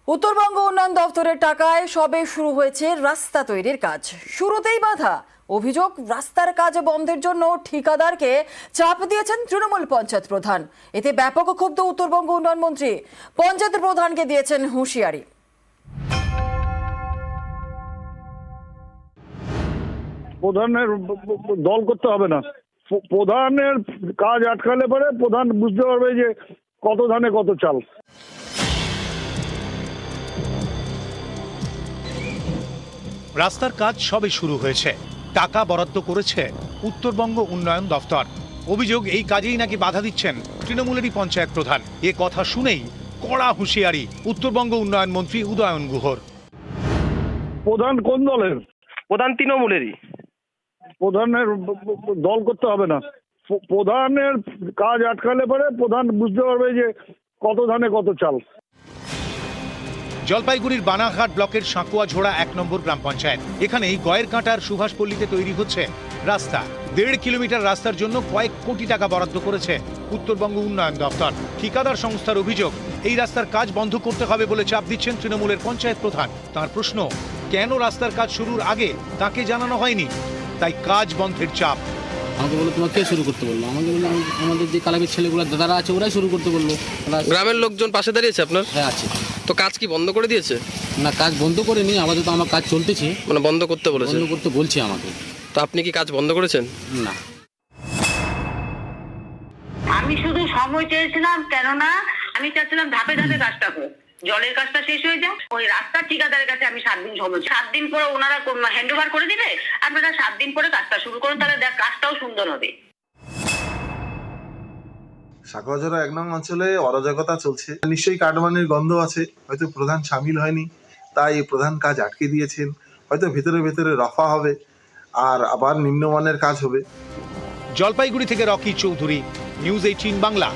উত্তরবঙ্গ উন্নয়ন দপ্তরের টাকায় সবে শুরু হয়েছে রাস্তা তৈরির কাজ। শুরুতেই বাধা, অভিযোগ রাস্তার কাজ বন্ধের জন্য ঠিকাদারকে চাপ দিয়েছেন তৃণমূল পঞ্চায়েত প্রধান। এতে ব্যাপক ক্ষুব্ধ উত্তরবঙ্গ উন্নয়ন মন্ত্রী, পঞ্চায়েত প্রধানকে দিয়েছেন হুঁশিয়ারি। প্রধানের দল করতে হবে না, প্রধানের কাজ আটকালে পরে প্রধান বুঝতে পারবে যে কত ধানে কত চাল। রাস্তার কাজ সবে শুরু হয়েছে, টাকা বরাদ্দ করেছে উত্তরবঙ্গ উন্নয়ন দফতর। অভিযোগ এই কাজেই নাকি বাধা দিচ্ছেন তৃণমূলেরই পঞ্চায়েত প্রধান। এ কথা শুনেই কড়া হুঁশিয়ারি উত্তরবঙ্গ উন্নয়ন মন্ত্রী উদয়ন গুহর। প্রধান কোন দলের? প্রধান তৃণমূলেরই। প্রধানের দল করতে হবে না, প্রধানের কাজ আটকালে পরে প্রধান বুঝতে পারবে যে কত ধানে কত চাল। জলপাইগুড়ির বানাঘাট ব্লকের সাঁকুয়াঝোড়া 1 নম্বর গ্রাম পঞ্চায়েত। এখানেই গয়ের কাঁটার সুভাষপল্লীতে তৈরি হচ্ছে রাস্তা। 1.5 কিলোমিটার রাস্তার জন্য কয়েক কোটি টাকা বরাদ্দ করেছে উত্তরবঙ্গ উন্নয়ন দপ্তর। ঠিকাদার সংস্থার অভিযোগ, এই রাস্তার কাজ বন্ধ করতে হবে বলে চাপ দিচ্ছেন তৃণমূলের পঞ্চায়েত প্রধান। তার প্রশ্ন, কেন রাস্তার কাজ শুরুর আগে তাকে জানানো হয়নি? তাই কাজ বন্ধের চাপ। আমাকে বললো তোমার কে শুরু করতে বললো? আমাকে বললো আমাদের যে কালাবের ছেলেগুলো দাদারা আছে ওরাই শুরু করতে বললো। গ্রামের লোকজন পাশে দাঁড়িয়েছে আপনার? হ্যাঁ আছে। তো কাজ কি বন্ধ করে দিয়েছে? না, কাজ বন্ধ করেনি, আপাতত আমার কাজ চলতেছে। মানে বন্ধ করতে বলেছে? বন্ধ করতে বলছি আমাকে। তো আপনি কি কাজ বন্ধ করেছেন? না, আমি শুধু সময় চেয়েছিলাম, কেননা আমি চাচ্ছিলাম ধাপে ধাপে কাজটা হোক, জলের কাজটা শেষ হয়ে যায়। ওই রাস্তার ঠিকাদারের কাছে আমি 7 দিন সময়, 7 দিন পরে ওনারা হ্যান্ড ওভার করে দিবে, আপনারা 7 দিন পরে কাজটা শুরু করুন, তাহলে কাজটাও সুন্দর হবে। সাঁকুয়াঝোড়া 1 নং অঞ্চলে অরাজকতা চলছে, নিশ্চয়ই কাটমানির গন্ধ আছে। হয়তো প্রধান সামিল হয়নি, তাই প্রধান কাজ আটকে দিয়েছেন। হয়তো ভেতরে ভেতরে রফা হবে আর আবার নিম্নমানের কাজ হবে। জলপাইগুড়ি থেকে রকি চৌধুরী, নিউজ 18 বাংলা।